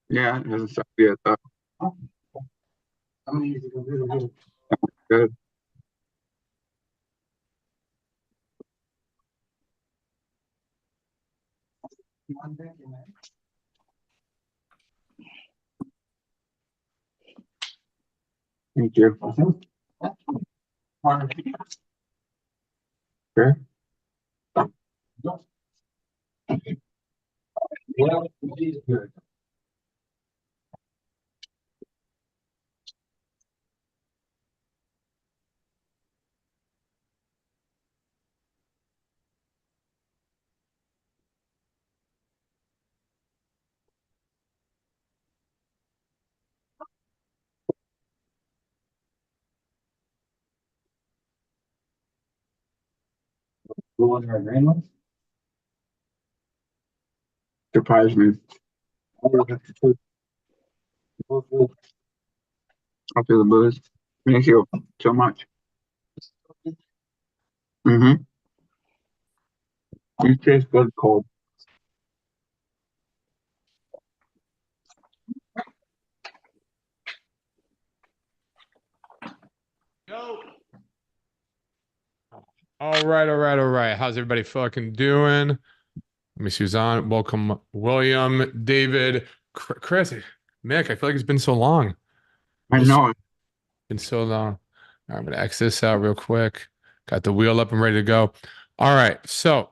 Yeah, it hasn't started yet though. Good. Thank you. Sure. Surprise me. I'll feel the booze. Thank you so much. Mm-hmm. You taste good cold. Go. All right, all right, all right. How's everybody fucking doing? Let me see who's on. Welcome, William, David, Chris, Mick. I feel like it's been so long. I know it. Been so long. I'm gonna X this out real quick. Got the wheel up and ready to go. All right, so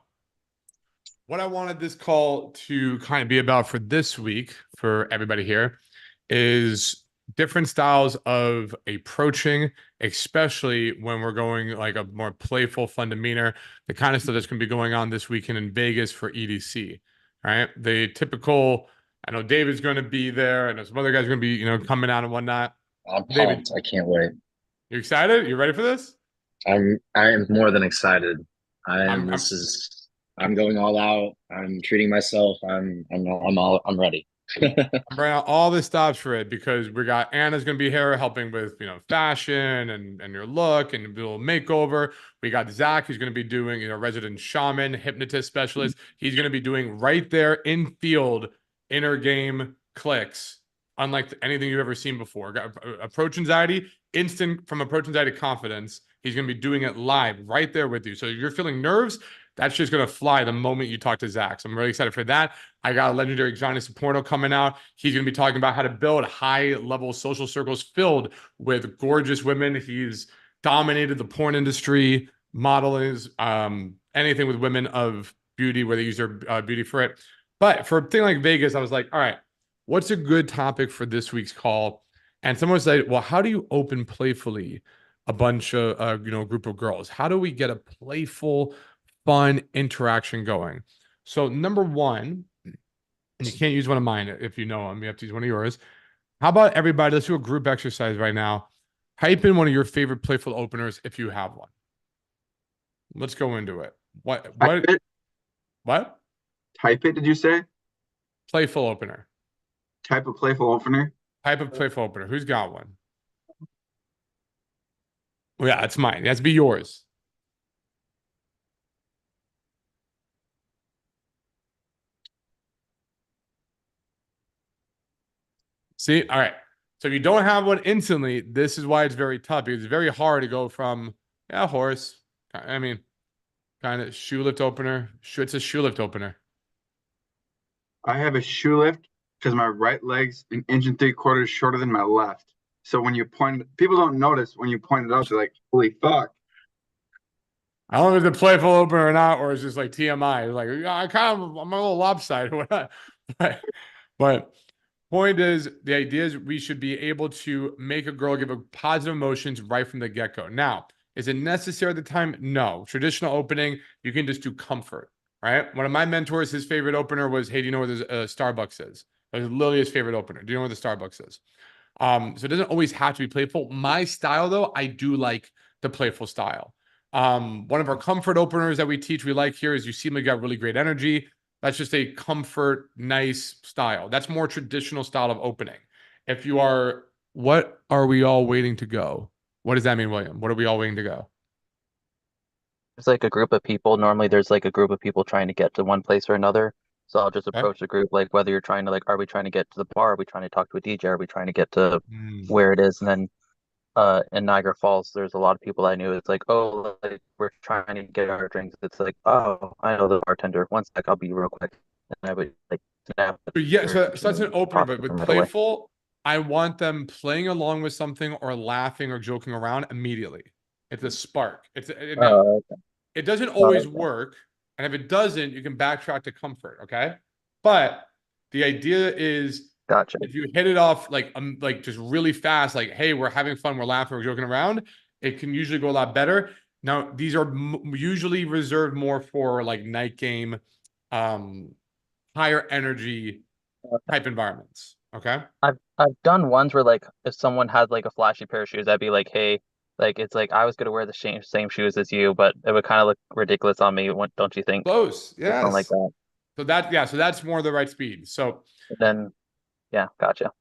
what I wanted this call to kind of be about for this week for everybody here is different styles of approaching, especially when we're going like a more playful, fun demeanor, the kind of stuff that's going to be going on this weekend in Vegas for EDC. Right. The typical, I know David's going to be there. I know some other guys are going to be, coming out and whatnot. I'm David, pumped. I can't wait. you excited? You ready for this? I am more than excited. I'm I'm going all out. I'm treating myself. I'm ready. I'm bringing out all the stops for it because we got Anna's gonna be here helping with fashion and your look and a little makeover. We got Zach who's gonna be doing resident shaman, hypnotist specialist. He's gonna be doing right there in field inner game clicks, unlike anything you've ever seen before. Got approach anxiety, instant from approach anxiety confidence. He's gonna be doing it live right there with you. So you're feeling nerves. That's just gonna fly the moment you talk to Zach. So I'm really excited for that. I got a legendary Johnny Saporno coming out. He's going to be talking about how to build high-level social circles filled with gorgeous women. He's dominated the porn industry, modeling, anything with women of beauty, where they use their beauty for it. But for a thing like Vegas, I was like, all right, what's a good topic for this week's call? And someone said, well, how do you open playfully a bunch of, group of girls? How do we get a playful, fun interaction going? So number one, and you can't use one of mine if you know them. You have to use one of yours. How about everybody? Let's do a group exercise right now. Type in one of your favorite playful openers if you have one. Let's go into it. Type it. What? Type it, did you say? Playful opener. Type of playful opener? Type of playful opener. Who's got one? Well, yeah, it's mine. It has to be yours. See? All right. So if you don't have one instantly, this is why it's very tough. Because it's very hard to go from, horse. I mean, kind of shoe lift opener. It's a shoe lift opener. I have a shoe lift because my right leg's an inch and 3/4 shorter than my left. So when you point, people don't notice when you point it out. They're like, "Holy fuck!" I don't know if it's a playful opener or not, or it's just like TMI. It's like I'm a little lopsided. but point is, the idea is we should be able to make a girl give a positive emotions right from the get-go. Now, is it necessary at the time? No. Traditional opening, you can just do comfort, right? One of my mentors, his favorite opener was, hey, do you know where the Starbucks is? That was literally his favorite opener. Do you know where the Starbucks is? So it doesn't always have to be playful. My style, though, I do like the playful style. One of our comfort openers that we teach, we like here is you seem like you got really great energy. That's just a comfort, nice style. That's more traditional style of opening. If you are, what are we all waiting to go? What does that mean, William? What are we all waiting to go? It's like a group of people. Normally, there's like a group of people trying to get to one place or another. So I'll just approach the group like whether you're trying to like, are we trying to get to the bar? Are we trying to talk to a DJ? Are we trying to get to where it is? And then in Niagara Falls, there's a lot of people I knew. It's like, oh, like we're trying to get our drinks. It's like, oh, I know the bartender. One sec, I'll be real quick. And I would like snap But yeah, so pictures that's an and opener, talk but to with them right away. playful, I want them playing along with something or laughing or joking around immediately. It's a spark. Now, it doesn't always okay. work, and if it doesn't, you can backtrack to comfort, okay? But the idea is Gotcha. if you hit it off like just really fast, like, hey, we're having fun, we're laughing, we're joking around, it can usually go a lot better. Now, these are usually reserved more for like night game, higher energy type environments. Okay. I've done ones where like if someone had like a flashy pair of shoes, I'd be like, hey, like it's like I was gonna wear the same shoes as you, but it would kind of look ridiculous on me. What don't you think? Close. Something like Yes. that. So that's more the right speed. So And then yeah, gotcha.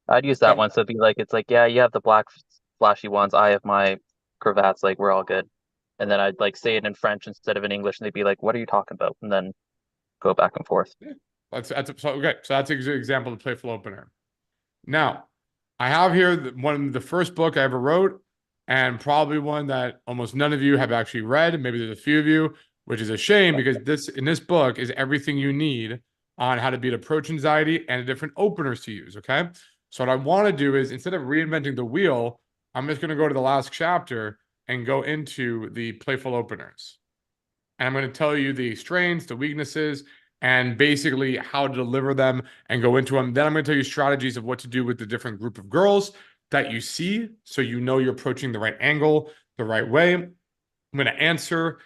I'd use that so- one. So it'd be like it's like, yeah, you have the black flashy ones. I have my cravats, like we're all good. And then I'd like say it in French instead of in English, and they'd be like, what are you talking about? And then go back and forth. okay. So that's an example of the playful opener. Now, I have here the first book I ever wrote, and probably one that almost none of you have actually read. Maybe there's a few of you, which is a shame because in this book is everything you need on how to beat approach anxiety and the different openers to use. Okay. So what I want to do is instead of reinventing the wheel, I'm just going to go to the last chapter and go into the playful openers. And I'm going to tell you the strengths, the weaknesses, and basically how to deliver them and go into them. Then I'm going to tell you strategies of what to do with the different group of girls that you see, so you know you're approaching the right angle, the right way. I'm going to answer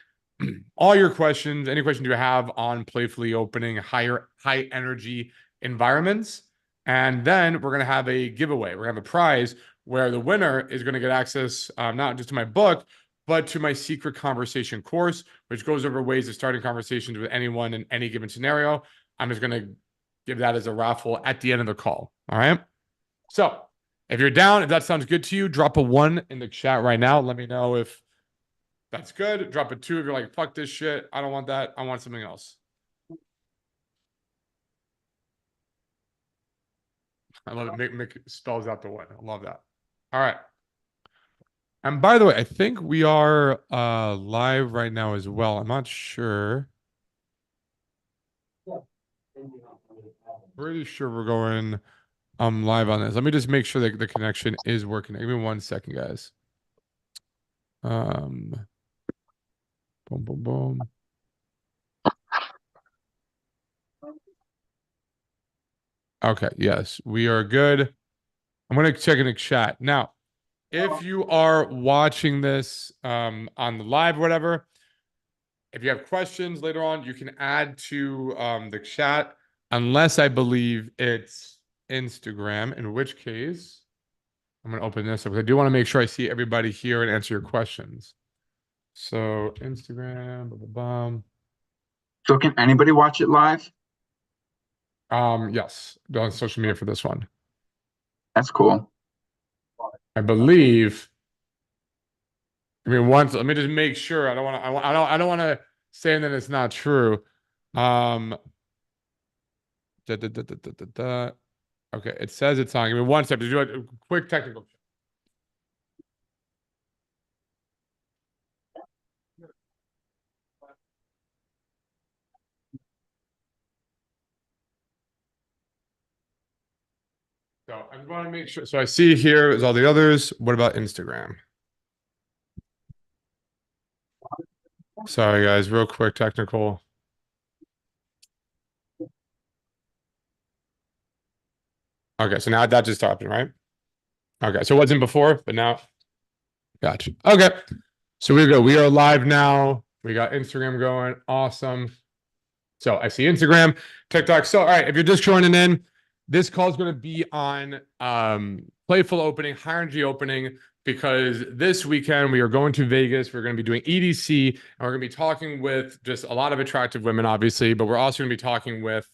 all your questions, any questions you have on playfully opening high energy environments. And then we're going to have a giveaway. We're going to have a prize where the winner is going to get access not just to my book, but to my secret conversation course, which goes over ways of starting conversations with anyone in any given scenario. I'm just going to give that as a raffle at the end of the call. All right. So if you're down, if that sounds good to you, drop a 1 in the chat right now. Let me know if that's good. Drop a 2 if you're like, fuck this shit. I don't want that. I want something else. I love it. Mick spells out the 1. I love that. All right. And by the way, I think we are live right now as well. I'm not sure. Pretty sure we're going live on this. Let me just make sure that the connection is working. Give me 1 second, guys. Boom, boom, boom. Okay, yes, we are good. I'm going to check in the chat. Now, if you are watching this on the live or whatever, if you have questions later on, you can add to the chat, unless I believe it's Instagram, in which case I'm going to open this up because I do want to make sure I see everybody here and answer your questions. So Instagram, blah, blah, blah. So can anybody watch it live? Yes, on social media for this one. That's cool. I believe. I mean, once let me just make sure. I don't want to say that it's not true. Okay, it says it's on. Give me 1 second to do a quick technical. So I just want to make sure. So I see here is all the others. What about Instagram? Sorry, guys. Real quick technical. Okay, so now that just happened, right? Okay, so it wasn't before, but now. Gotcha. Okay, so we go. We are live now. We got Instagram going. Awesome. So I see Instagram, TikTok. So all right, if you're just joining in, this call is going to be on playful opening, high energy opening, because this weekend we are going to Vegas. We're going to be doing EDC, and we're going to be talking with just a lot of attractive women, obviously, but we're also going to be talking with,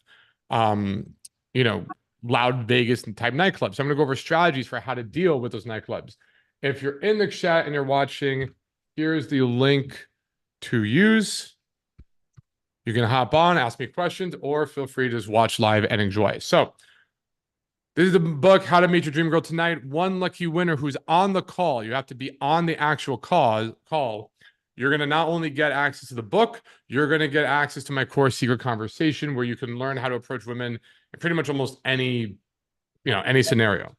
loud Vegas type nightclubs. So I'm going to go over strategies for how to deal with those nightclubs. If you're in the chat and you're watching, here's the link to use. You can hop on, ask me questions, or feel free to just watch live and enjoy. So this is the book, How to Meet Your Dream Girl Tonight. One lucky winner who's on the call. You have to be on the actual call. You're going to not only get access to the book, you're going to get access to my course, Secret Conversation, where you can learn how to approach women in pretty much almost any scenario.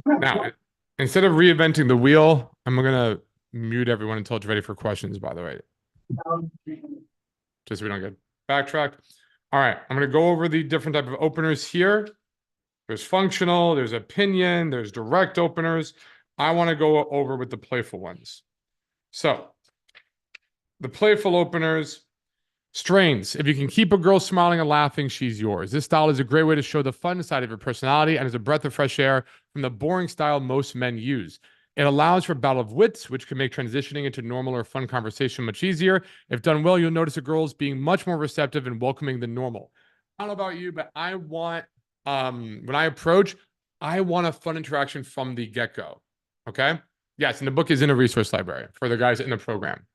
Now, instead of reinventing the wheel, I'm going to mute everyone until it's ready for questions, by the way. Just so we don't get backtracked. All right, I'm going to go over the different type of openers here. There's functional, there's opinion, there's direct openers. I want to go over with the playful ones. So, the playful openers, strains. If you can keep a girl smiling and laughing, she's yours. This style is a great way to show the fun side of your personality and is a breath of fresh air from the boring style most men use. It allows for a battle of wits, which can make transitioning into normal or fun conversation much easier. If done well, you'll notice a girl's being much more receptive and welcoming than normal. I don't know about you, but I want, when I approach, I want a fun interaction from the get-go. Okay? Yes, and the book is in a resource library for the guys in the program.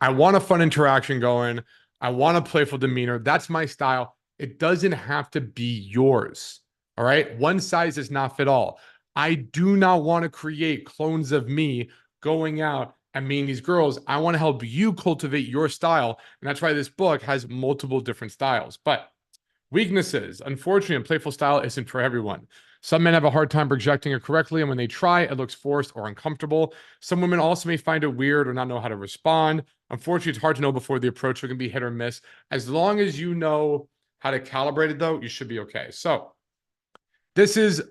I want a fun interaction going. I want a playful demeanor. That's my style. It doesn't have to be yours. All right? One size does not fit all. I do not want to create clones of me going out and meeting these girls. I want to help you cultivate your style. And that's why this book has multiple different styles. But weaknesses. Unfortunately, a playful style isn't for everyone. Some men have a hard time projecting it correctly, and when they try, it looks forced or uncomfortable. Some women also may find it weird or not know how to respond. Unfortunately, it's hard to know before the approach. It can be hit or miss. As long as you know how to calibrate it, though, you should be okay. So this is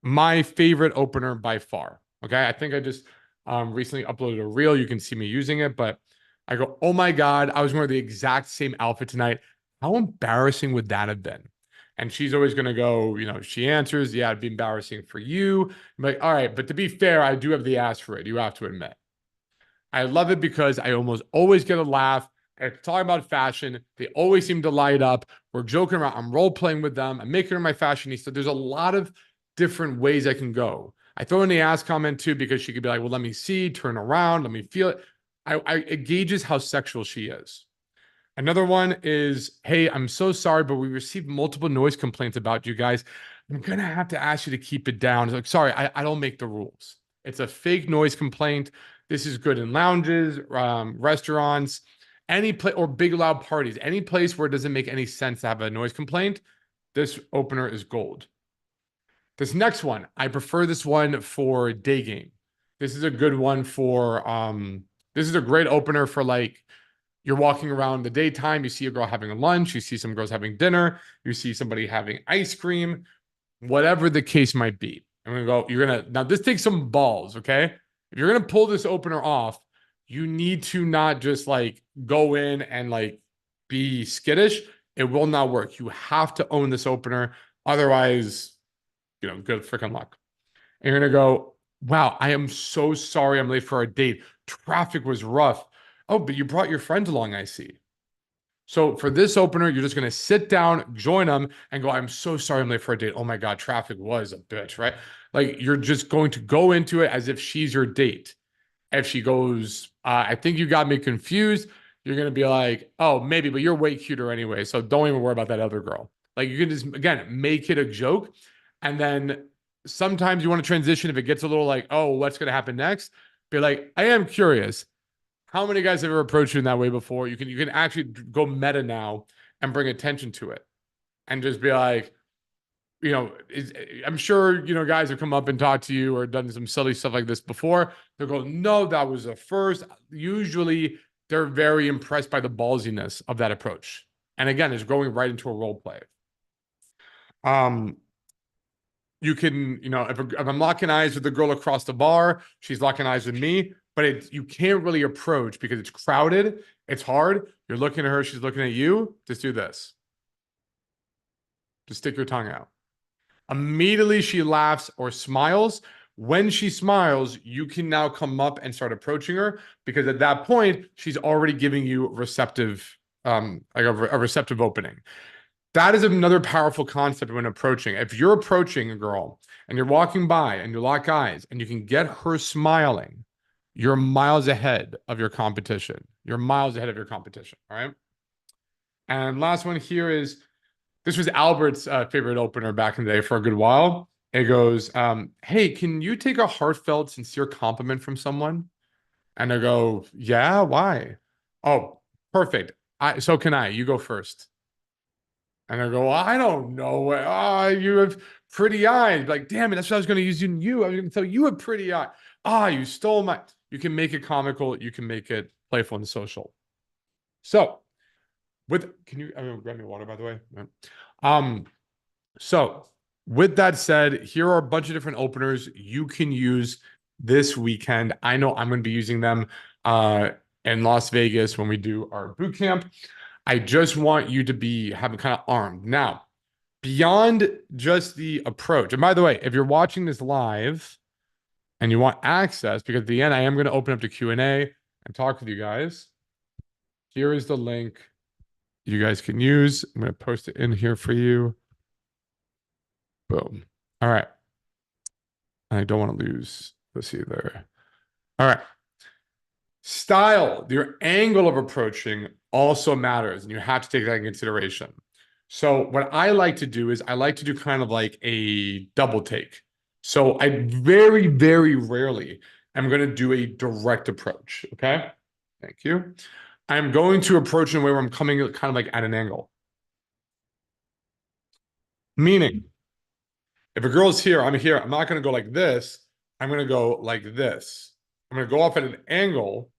my favorite opener by far. Okay, I think I just recently uploaded a reel. You can see me using it, but I go, oh my God, I was wearing the exact same outfit tonight. How embarrassing would that have been? And she's always going to go, she answers, yeah, it'd be embarrassing for you. I'm like, all right, but to be fair, I do have the ass for it. You have to admit. I love it because I almost always get a laugh. It's talking about fashion. They always seem to light up. We're joking around. I'm role playing with them. I'm making her my fashionista. There's a lot of different ways I can go. I throw in the ass comment too, because she could be like, well, let me see, turn around, let me feel it. It gauges how sexual she is. Another one is, hey, I'm so sorry, but we received multiple noise complaints about you guys. I'm going to have to ask you to keep it down. It's like, sorry, I don't make the rules. It's a fake noise complaint. This is good in lounges, restaurants, any place, or big loud parties, any place where it doesn't make any sense to have a noise complaint. This opener is gold. This next one, I prefer this one for day game. This is a good one for, this is a great opener for like, you're walking around the daytime, you see a girl having a lunch, you see some girls having dinner, you see somebody having ice cream, whatever the case might be. Now this takes some balls, okay? If you're gonna pull this opener off, you need to not just like go in and like be skittish. It will not work. You have to own this opener. Otherwise, good freaking luck. And you're gonna go, wow, I am so sorry I'm late for our date. Traffic was rough. Oh, but you brought your friends along, I see. So for this opener, you're just going to sit down, join them, and go, I'm so sorry I'm late for a date. Oh my God, traffic was a bitch, right? Like you're just going to go into it as if she's your date. If she goes, I think you got me confused, you're going to be like, oh, maybe, but you're way cuter anyway. So don't even worry about that other girl. Like you can just, again, make it a joke. And then sometimes you want to transition if it gets a little like, oh, what's going to happen next? Be like, I am curious. How many guys have ever approached you in that way before? You can actually go meta now and bring attention to it and just be like, I'm sure, guys have come up and talked to you or done some silly stuff like this before. They'll go, no, that was a first. Usually they're very impressed by the ballsiness of that approach. And again, it's going right into a role play. You can, if I'm locking eyes with the girl across the bar, she's locking eyes with me, but you can't really approach because it's crowded. It's hard. You're looking at her. She's looking at you. Just do this. Just stick your tongue out. Immediately she laughs or smiles. When she smiles, you can now come up and start approaching her because at that point, she's already giving you receptive, like a receptive opening. That is another powerful concept when approaching. If you're approaching a girl and you're walking by and you lock eyes and you can get her smiling, you're miles ahead of your competition. You're miles ahead of your competition, all right? And last one here is, this was Albert's favorite opener back in the day for a good while. It goes, hey, can you take a heartfelt, sincere compliment from someone? And I go, yeah, why? Oh, perfect. So can I? You go first. And I go, I don't know. You have pretty eyes. Like, damn it, that's what I was going to use in you. I was going to tell you have pretty eyes. You stole my. You can make it comical. You can make it playful and social. So, can you grab me water, by the way? So with that said, here are a bunch of different openers you can use this weekend. I know I'm going to be using them in Las Vegas when we do our boot camp. I just want you to be having kind of armed. Now, beyond just the approach, and by the way, if you're watching this live and you want access, because at the end I am going to open up to Q&A and talk with you guys, here is the link you guys can use. I'm going to post it in here for you. Boom. All right. I don't want to lose this either. All right. Style, your angle of approaching also matters, and you have to take that into consideration. So what I like to do is I like to do kind of like a double take. So I very, very rarely am going to do a direct approach. Okay. Thank you. I'm going to approach in a way where I'm coming kind of like at an angle. Meaning, if a girl's here, I'm here. I'm not going to go like this. I'm going to go like this. I'm going to go off at an angle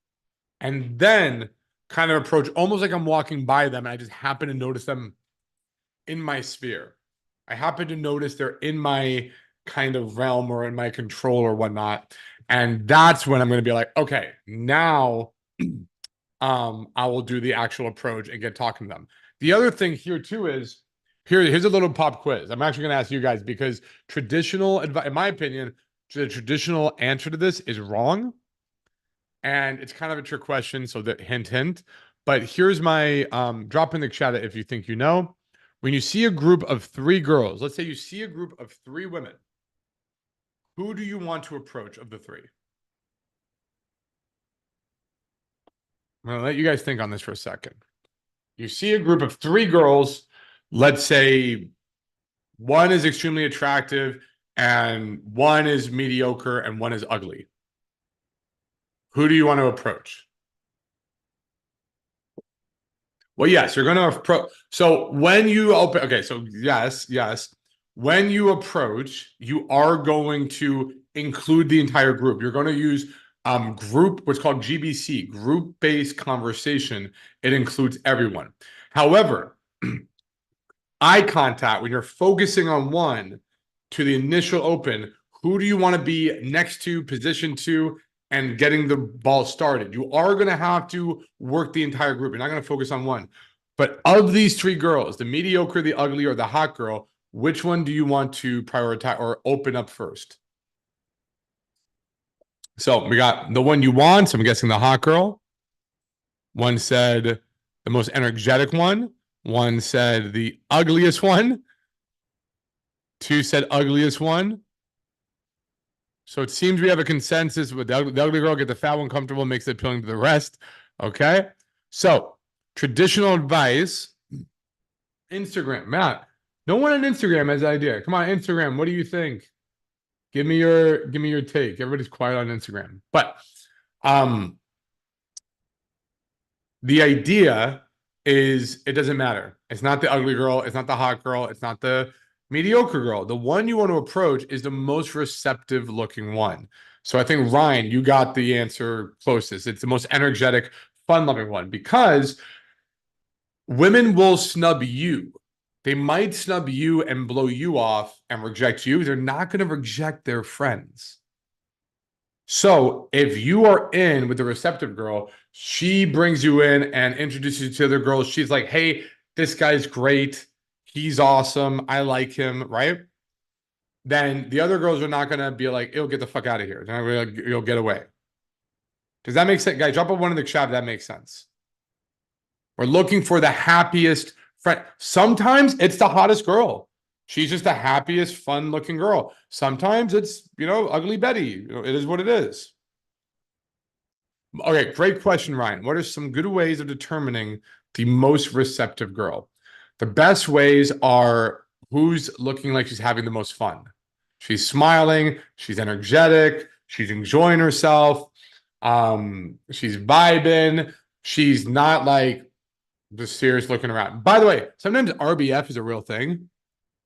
and then kind of approach almost like I'm walking by them and I just happen to notice them in my sphere. I happen to notice they're in my kind of realm or in my control or whatnot. And that's when I'm going to be like, okay, now I will do the actual approach and get talking to them. The other thing here too is, here's a little pop quiz. I'm actually going to ask you guys because traditional advice, in my opinion, the traditional answer to this is wrong. And it's kind of a trick question, so that hint, hint. But here's my drop in the chat if you think you know. When you see a group of 3 girls, let's say you see a group of 3 women, who do you want to approach of the 3? I'm going to let you guys think on this for a second. You see a group of 3 girls, let's say one is extremely attractive and one is mediocre and one is ugly. Who do you want to approach? Well, yes, you're going to approach. So when you open, okay, so yes. When you approach, you are going to include the entire group. You're going to use what's called GBC, group-based conversation. It includes everyone. However, eye contact, when you're focusing on one to the initial open, who do you want to be next to, positioned to, and getting the ball started? You are going to have to work the entire group. You're not going to focus on one. But of these 3 girls, the mediocre, the ugly, or the hot girl, which one do you want to prioritize or open up first? So we got the one you want. So I'm guessing the hot girl. One said the most energetic one. One said the ugliest one. 2 said ugliest one. So it seems we have a consensus with the ugly girl, get the fat one comfortable, makes it appealing to the rest. Okay. So traditional advice, Instagram. Matt, no one on Instagram has an idea. Come on, Instagram. What do you think? Give me your take. Everybody's quiet on Instagram. But the idea is it doesn't matter. It's not the ugly girl. It's not the hot girl. It's not the mediocre girl. The one you want to approach is the most receptive looking one. So I think, Ryan, you got the answer closest. It's the most energetic, fun loving one because women will snub you. They might snub you and blow you off and reject you. They're not going to reject their friends. So if you are in with the receptive girl, she brings you in and introduces you to other girls. She's like, hey, this guy's great. He's awesome. I like him, right? Then the other girls are not going to be like, "Ew, get the fuck out of here." They're not gonna, you'll get away. Does that make sense? Guys, drop a 1 in the chat if that makes sense. We're looking for the happiest friend. Sometimes it's the hottest girl. She's just the happiest, fun-looking girl. Sometimes it's, ugly Betty. It is what it is. Okay, great question, Ryan. What are some good ways of determining the most receptive girl. The best ways are who's looking like she's having the most fun. She's smiling, she's energetic, she's enjoying herself, she's vibing, she's not like just serious looking around. By the way, sometimes RBF is a real thing.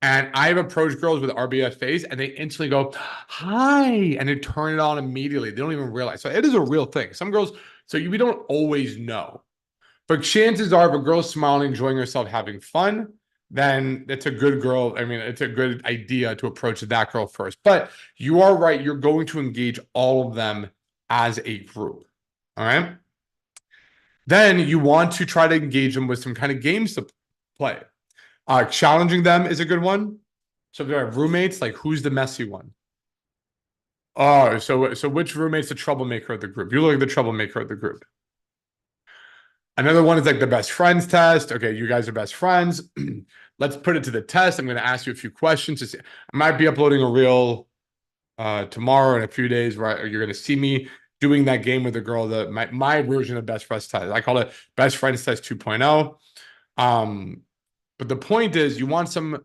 And I've approached girls with RBF face and they instantly go, hi, and they turn it on immediately. They don't even realize. So it is a real thing. Some girls, we don't always know. But chances are if a girl's smiling, enjoying herself, having fun, then it's a good girl. I mean, it's a good idea to approach that girl first. But you are right. You're going to engage all of them as a group. All right. Then you want to try to engage them with some kind of games to play. Challenging them is a good one. So if they have roommates, like who's the messy one? Oh, so which roommate's the troublemaker of the group? You look like the troublemaker of the group. Another one is like the best friends test. Okay, you guys are best friends. Let's put it to the test. I'm going to ask you a few questions. I might be uploading a reel tomorrow in a few days where you're going to see me doing that game with a girl, my version of best friends test. I call it best friends test 2.0. But the point is you want some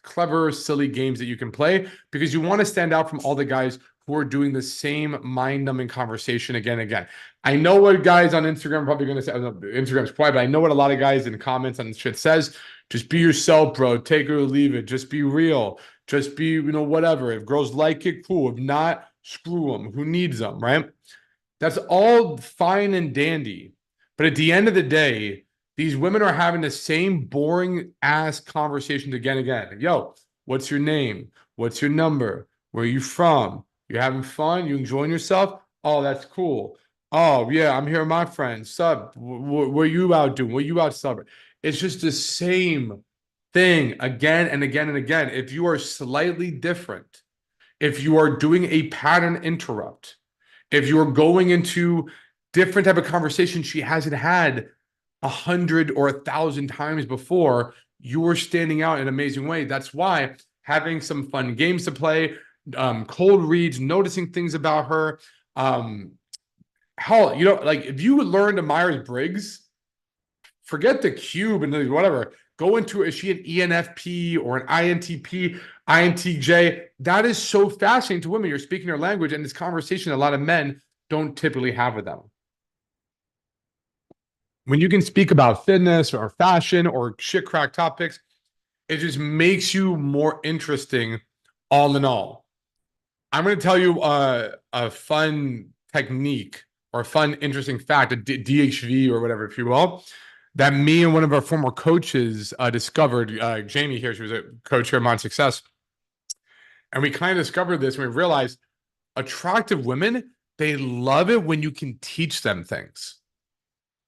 clever, silly games that you can play because you want to stand out from all the guys who are doing the same mind-numbing conversation again and again. I know what guys on Instagram are probably going to say. Instagram's quiet, but I know what a lot of guys in the comments on shit says. Just be yourself, bro. Take it or leave it. Just be real. Just be, whatever. If girls like it, cool. If not, screw them. Who needs them, right? That's all fine and dandy. But at the end of the day, these women are having the same boring ass conversations again and again. Yo, what's your name? What's your number? Where are you from? You having fun? You enjoying yourself? Oh, that's cool. Oh, yeah, I'm here with my friends. Sup? What are you out doing? What are you out celebrating? It's just the same thing again and again and again. If you are slightly different, if you are doing a pattern interrupt, if you are going into different type of conversation she hasn't had 100 or 1,000 times before, you are standing out in an amazing way. That's why having some fun games to play, cold reads, noticing things about her. Hell, like if you learned a Myers-Briggs, forget the cube and whatever. Go into, is she an ENFP or an INTP, INTJ? That is so fascinating to women. You're speaking their language, and this conversation a lot of men don't typically have with them. When you can speak about fitness or fashion or shit crack topics, it just makes you more interesting all in all. I'm going to tell you a fun technique or a fun, interesting fact, a DHV or whatever, if you will, that me and one of our former coaches discovered. Jamie here, she was a coach here at Mind Success. And we kind of discovered this and we realized attractive women, they love it when you can teach them things.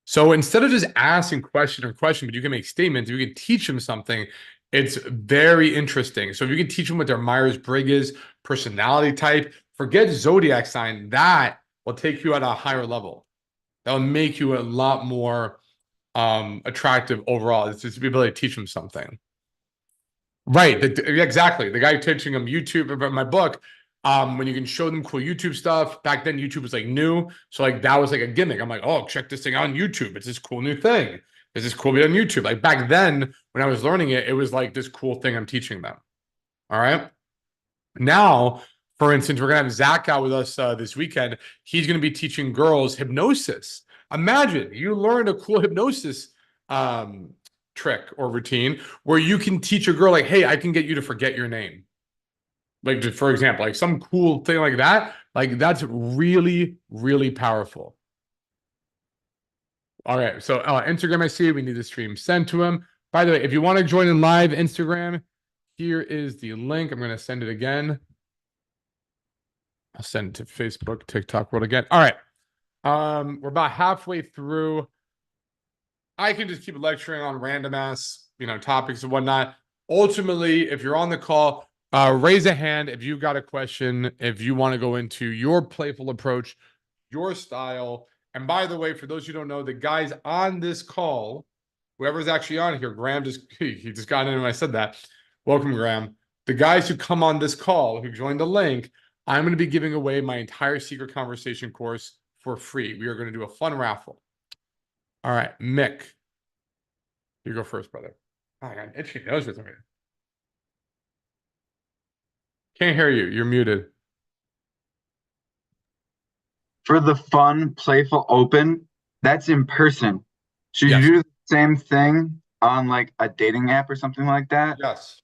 So instead of just asking question, but you can make statements, you can teach them something. It's very interesting. So if you can teach them what their Myers-Briggs is, personality type, forget zodiac sign, that will take you at a higher level. That will make you a lot more attractive overall. It's just the ability to teach them something. Right, exactly. The guy teaching them YouTube about my book, when you can show them cool YouTube stuff. Back then, YouTube was like new. So like that was like a gimmick. I'm like, oh, check this thing out on YouTube. It's this cool new thing. There's this cool video on YouTube. Like back then, when I was learning it, it was like this cool thing I'm teaching them. All right. Now, for instance, we're going to have Zach out with us this weekend. He's going to be teaching girls hypnosis. Imagine you learned a cool hypnosis trick or routine where you can teach a girl like, hey, I can get you to forget your name. Like, for example, like some cool thing like that. Like that's really, really powerful. All right. So Instagram, I see we need the stream sent to him. By the way, if you want to join in live Instagram, here is the link. I'm going to send it again. I'll send it to Facebook, TikTok world again. All right. We're about halfway through. I can just keep lecturing on random ass, topics and whatnot. Ultimately, if you're on the call, raise a hand if you've got a question, if you want to go into your playful approach, your style. And by the way, for those who don't know, the guys on this call, whoever's actually on here, Graham he just got in when I said that. Welcome, Graham. The guys who come on this call, who joined the link, I'm going to be giving away my entire Secret Conversation course for free. We are going to do a fun raffle. All right, Mick. You go first, brother. Oh, I got an itchy nose for some reason. Can't hear you. You're muted. For the fun, playful open, that's in person. Should Yes. you do the same thing on like a dating app or something like that? Yes.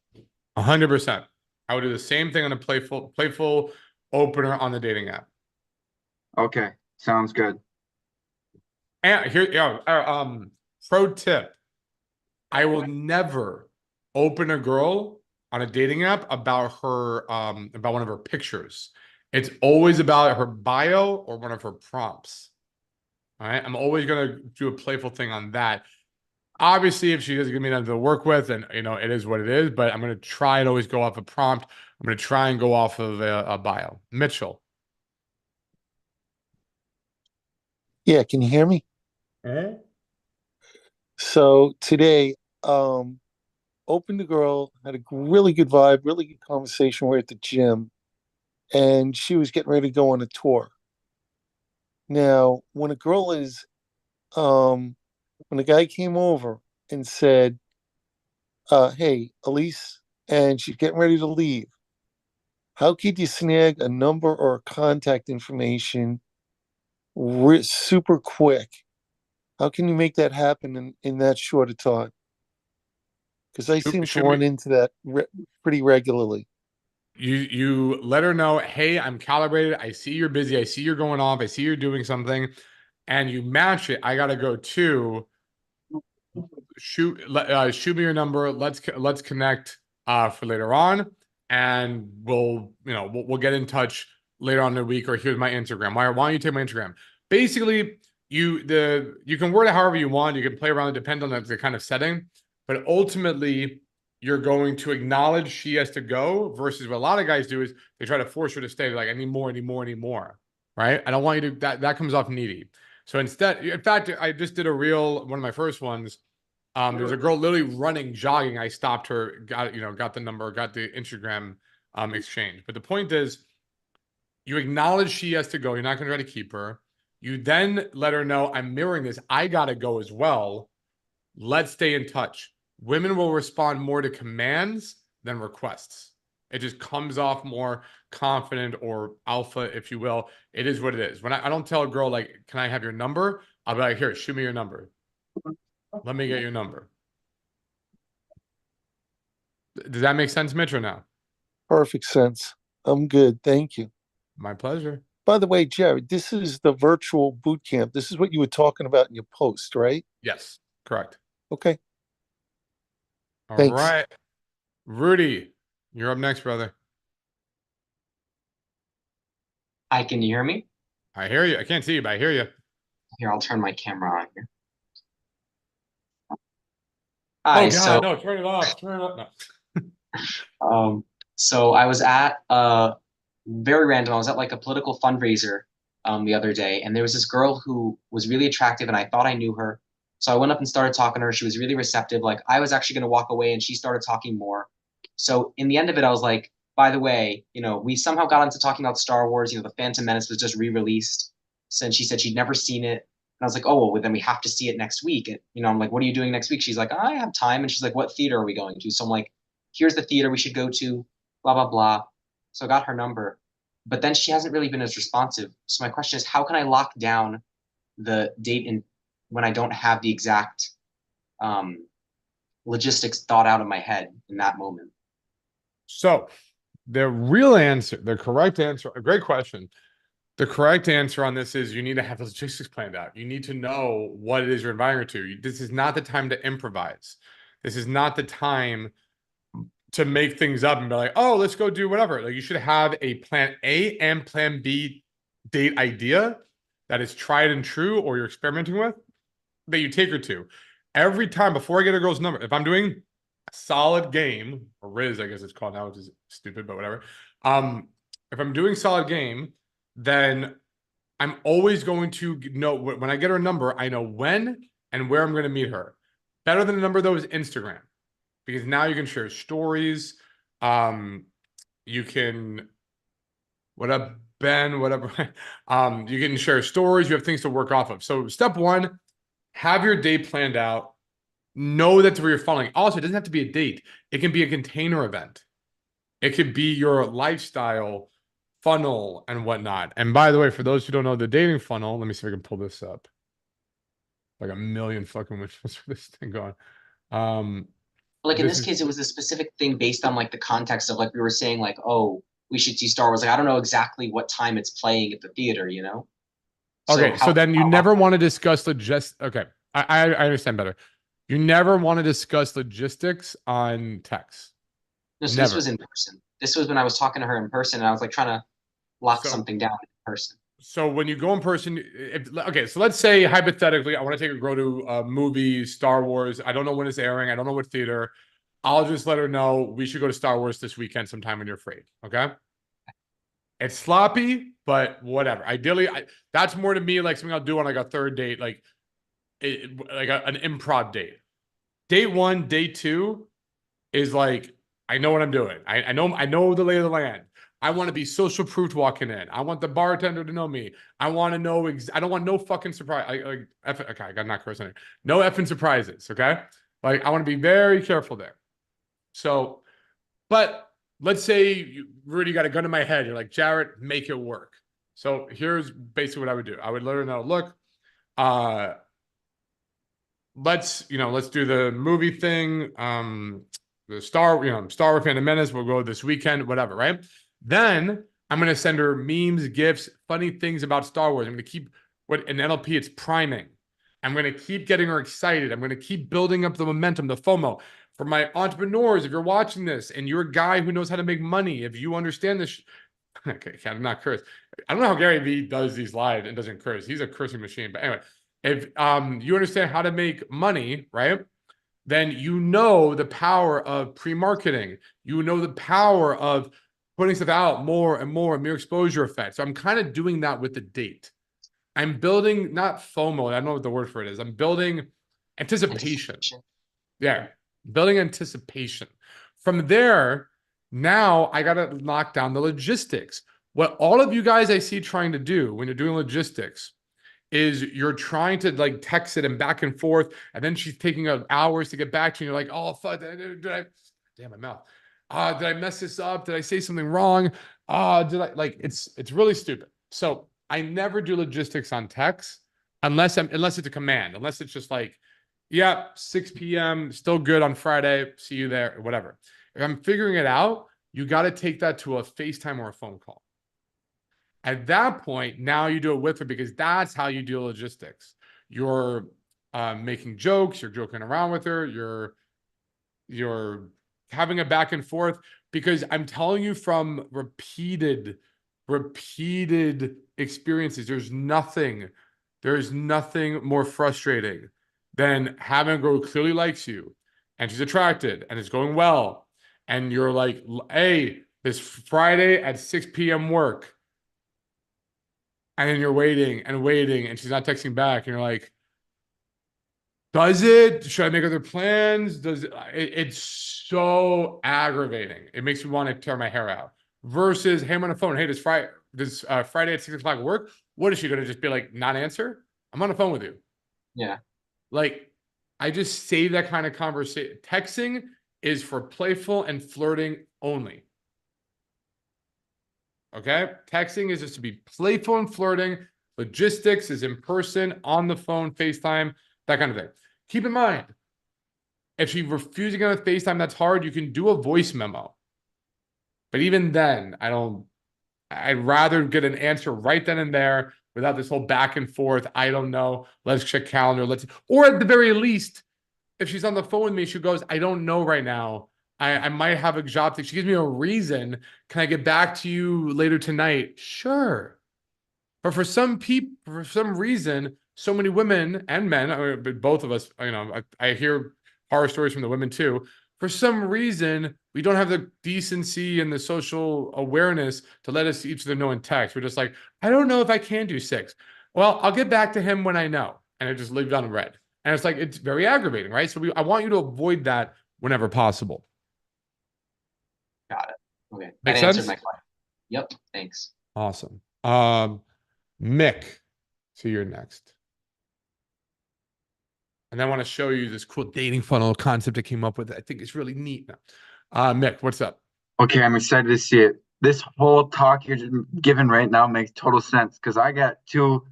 100%. I would do the same thing on a playful opener on the dating app. Okay, sounds good. And here, yeah, pro tip. I will never open a girl on a dating app about about one of her pictures. It's always about her bio or one of her prompts. All right. I'm always gonna do a playful thing on that. Obviously, if she doesn't give me nothing to work with, then it is what it is. But I'm gonna try and always go off a prompt. I'm gonna try and go off of a bio. Mitchell. Yeah, can you hear me? So today, opened the girl, had a really good vibe, really good conversation. We're at the gym, and she was getting ready to go on a tour. Now, when a girl is, when a guy came over and said, "Hey, Elise," and she's getting ready to leave, how could you snag a number or contact information super quick? How can you make that happen in that short a time? Because I seem to Shoot run me. into that pretty regularly. You let her know, hey, I'm calibrated. I see you're busy. I see you're going off. I see you're doing something, and you match it. I gotta go to shoot me your number. Let's connect for later on, and we'll get in touch later on in the week. Or here's my Instagram. Why don't you take my Instagram? Basically, you can word it however you want. You can play around. It depends on the kind of setting, but ultimately you're going to acknowledge she has to go versus what a lot of guys do is they try to force her to stay. They're like, I need more, right? I don't want you to, that comes off needy. So instead, in fact, I just did a reel, one of my first ones. There's a girl literally running, jogging. I stopped her, got the number, got the Instagram exchange. But the point is, you acknowledge she has to go. You're not going to try to keep her. You then let her know, I'm mirroring this. I got to go as well. Let's stay in touch. Women will respond more to commands than requests. It just comes off more confident or alpha, if you will. It is what it is. When I don't tell a girl, like, can I have your number? I'll be like, here, shoot me your number. Let me get your number. Does that make sense, Mitch, or no? Perfect sense. I'm good. Thank you. My pleasure. By the way, Jared, this is the virtual boot camp. This is what you were talking about in your post, right? Yes, correct. Okay. All Thanks. right. Rudy, you're up next, brother. Hi, can you hear me? I hear you. I can't see you, but I hear you. Here, I'll turn my camera on here. Hi, Oh, God, no, turn it off. Turn it off. No. So I was at very random. I was at like a political fundraiser the other day, and there was this girl who was really attractive, and I thought I knew her. So I went up and started talking to her. She was really receptive. Like I was actually going to walk away, and she started talking more. So in the end of it, I was like, by the way, we somehow got into talking about Star Wars. The Phantom Menace was just re-released. So she said she'd never seen it. And I was like, oh, well, then we have to see it next week. And, I'm like, what are you doing next week? She's like, I have time. And she's like, what theater are we going to? So I'm like, here's the theater we should go to, blah, blah, blah. So I got her number. But then she hasn't really been as responsive. So my question is, how can I lock down the date when I don't have the exact logistics thought out in my head in that moment? So the real answer, the correct answer, a great question. The correct answer on this is you need to have the logistics planned out. You need to know what it is you're inviting her to. This is not the time to improvise. This is not the time to make things up and be like, oh, let's go do whatever. Like you should have a plan A and plan B date idea that is tried and true or you're experimenting with that you take her to. Every time before I get a girl's number, if I'm doing a solid game, or Riz, I guess it's called now, which is stupid, but whatever. If I'm doing solid game, then I'm always going to know when I get her number, I know when and where I'm going to meet her. Better than the number though is Instagram, because now you can share stories. You can, what up, Ben? Whatever. You can share stories. You have things to work off of. So step one, have your day planned out. know that's where you're funneling. Also, it doesn't have to be a date. It can be a container event. It could be your lifestyle funnel and whatnot. And by the way, for those who don't know the dating funnel, let me see if I can pull this up. Like a million fucking witches for this thing going. Like in This this is- case, it was a specific thing based on like the context of like we were saying like, oh, we should see Star Wars. Like I don't know exactly what time it's playing at the theater, you know? Okay, so how- then you how never often- want to discuss okay. I understand better. You never want to discuss logistics on text. No, so Never. this was in person. This was when I was talking to her in person, and I was like trying to lock So- something down in person. So when you go in person, okay, so let's say hypothetically, I want to take a girl to a movie, Star Wars. I don't know when it's airing. I don't know what theater. I'll just let her know we should go to Star Wars this weekend sometime when you're free. Okay. It's sloppy, but whatever. Ideally, that's more to me like something I'll do on like a third date, like an improv date. Date 1, date 2 is like I know what I'm doing. I know the lay of the land. I want to be social proof walking in. I want the bartender to know me. I want to know. I don't want no fucking surprise. Okay, I got not cursing it. No effing surprises. Okay, like I want to be very careful there. So, but let's say you really got a gun in my head. You're like, Jarrett, make it work. So here's basically what I would do. I would let her know, look, let's do the movie thing. The Star Wars Phantom Menace. We'll go this weekend, whatever, right? Then I'm gonna send her memes, gifs, funny things about Star Wars. I'm gonna keep what in NLP it's priming. I'm gonna keep getting her excited. I'm gonna keep building up the momentum, the FOMO. For my entrepreneurs, if you're watching this and you're a guy who knows how to make money, if you understand this, okay, I'm not curse. I don't know how Gary Vee does these live and doesn't curse. He's a cursing machine. But anyway, if you understand how to make money, right? Then you know the power of pre-marketing. You know the power of putting stuff out more and more, mere exposure effect. So I'm kind of doing that with the date. I'm building not FOMO. I don't know what the word for it is. I'm building anticipation. Yeah, building anticipation. From there, now I got to lock down the logistics. What all of you guys I see trying to do when you're doing logistics is you're trying to like text it and back and forth, and then she's taking hours to get back to you. You're like, oh fuck, did I damn my mouth? Did I mess this up? Did I say something wrong? Did I like it's really stupid. So I never do logistics on text unless it's a command, unless it's just like, yeah, 6 p.m. still good on Friday. See you there, whatever. If I'm figuring it out, you got to take that to a FaceTime or a phone call. At that point, now you do it with her because that's how you do logistics. You're making jokes, you're joking around with her, you're having a back and forth, because I'm telling you from repeated experiences, there's nothing more frustrating than having a girl who clearly likes you and she's attracted and it's going well. And you're like, hey, this Friday at 6 p.m. work. And then you're waiting and she's not texting back. And you're like, does it? Should I make other plans? It's so aggravating. It makes me want to tear my hair out. Versus, hey, I'm on the phone. Hey, this Friday at 6 o'clock work? What is she going to just be like, not answer? I'm on the phone with you. Yeah. Like, I just save that kind of conversation. Texting is for playful and flirting only. Okay? Texting is just to be playful and flirting. Logistics is in person, on the phone, FaceTime, that kind of thing. Keep in mind, if she refuses to get on FaceTime, that's hard. You can do a voice memo. But even then, I'd rather get an answer right then and there without this whole back and forth. I don't know. Let's check calendar. Or at the very least, if she's on the phone with me, she goes, I don't know right now. I might have a job thing. She gives me a reason. Can I get back to you later tonight? Sure. But for some people, for some reason, so many women and men, I mean, both of us, I hear horror stories from the women too. For some reason, we don't have the decency and the social awareness to let us each other know in text. We're just like, I don't know if I can do 6. Well, I'll get back to him when I know. And I just leave it on red. And it's like, it's very aggravating, right? So I want you to avoid that whenever possible. Got it. Okay. Make That answered sense? my question. Yep. Thanks. Awesome. Mick, see you're next. And I want to show you this cool dating funnel concept I came up with. I think it's really neat. Mick, what's up? Okay, I'm excited to see it. This whole talk you're giving right now makes total sense because I got 2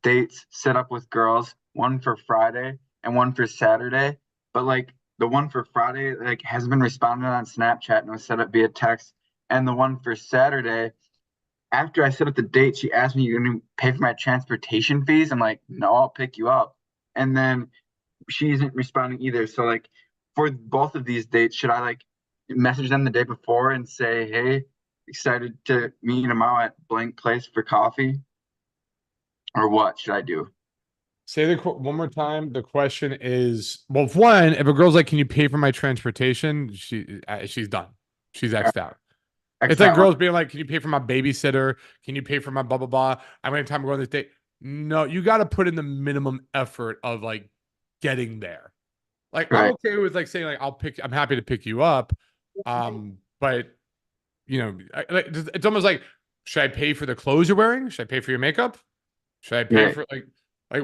dates set up with girls, one for Friday and one for Saturday. But like the one for Friday, like has been responded on Snapchat and was set up via text. And the one for Saturday, after I set up the date, she asked me, "You're gonna pay for my transportation fees?" I'm like, "No, I'll pick you up." And then she isn't responding either. So like for both of these dates, should I like message them the day before and say, "Hey, excited to meet tomorrow at blank place for coffee," or what should I do? Say the one more time. The question is, well, one, if a girl's like, "Can you pay for my transportation?" She's done. She's X'd out. It's like girls being like, "Can you pay for my babysitter? Can you pay for my blah blah blah? I'm gonna have time to go on this date." No, you got to put in the minimum effort of like getting there. Like I'm Right. okay with like saying like I'm happy to pick you up, but you know, it's almost like, should I pay for the clothes you're wearing? Should I pay for your makeup? Should I pay Right. for like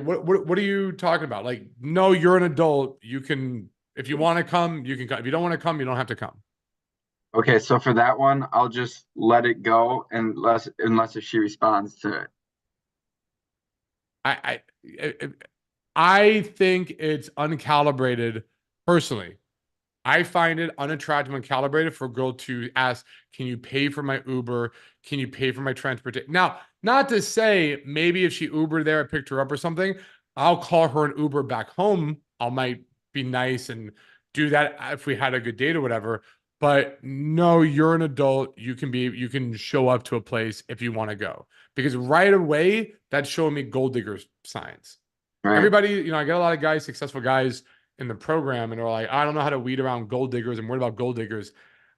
what are you talking about? Like, no, you're an adult. You can, if you want to come, you can come. If you don't want to come, you don't have to come. Okay, so for that one, I'll just let it go unless if she responds to it. I think it's uncalibrated personally. I find it unattractive and calibrated for a girl to ask, "Can you pay for my Uber? Can you pay for my transportation?" Now, not to say maybe if she Ubered there, I picked her up or something, I'll call her an Uber back home. I might be nice and do that if we had a good date or whatever. But no, you're an adult. You can show up to a place if you want to go. Because right away, that's showing me gold digger signs. Right. Everybody, I get a lot of guys, successful guys in the program, and they're like, "I don't know how to weed around gold diggers. I'm worried about gold diggers."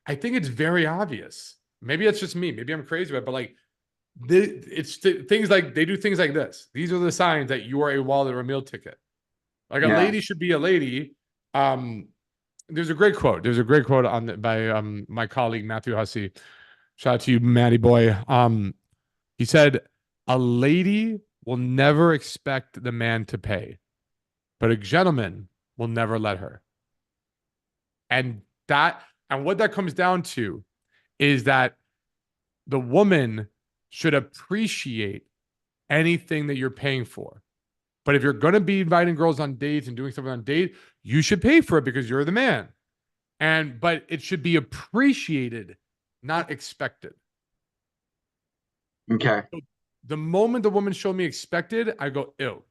I think it's very obvious. Maybe it's just me. Maybe I'm crazy about it, but like, things like they do things like this. These are the signs that you are a wallet or a meal ticket. Like a Yeah. lady should be a lady. There's a great quote. There's a great quote by my colleague Matthew Hussey. Shout out to you, Matty boy. He said, "A lady will never expect the man to pay, but a gentleman will never let her." And what that comes down to is that the woman should appreciate anything that you're paying for. But if you're going to be inviting girls on dates and doing something on date, you should pay for it because you're the man. But it should be appreciated, not expected. Okay. So the moment the woman showed me expected, I go, ew,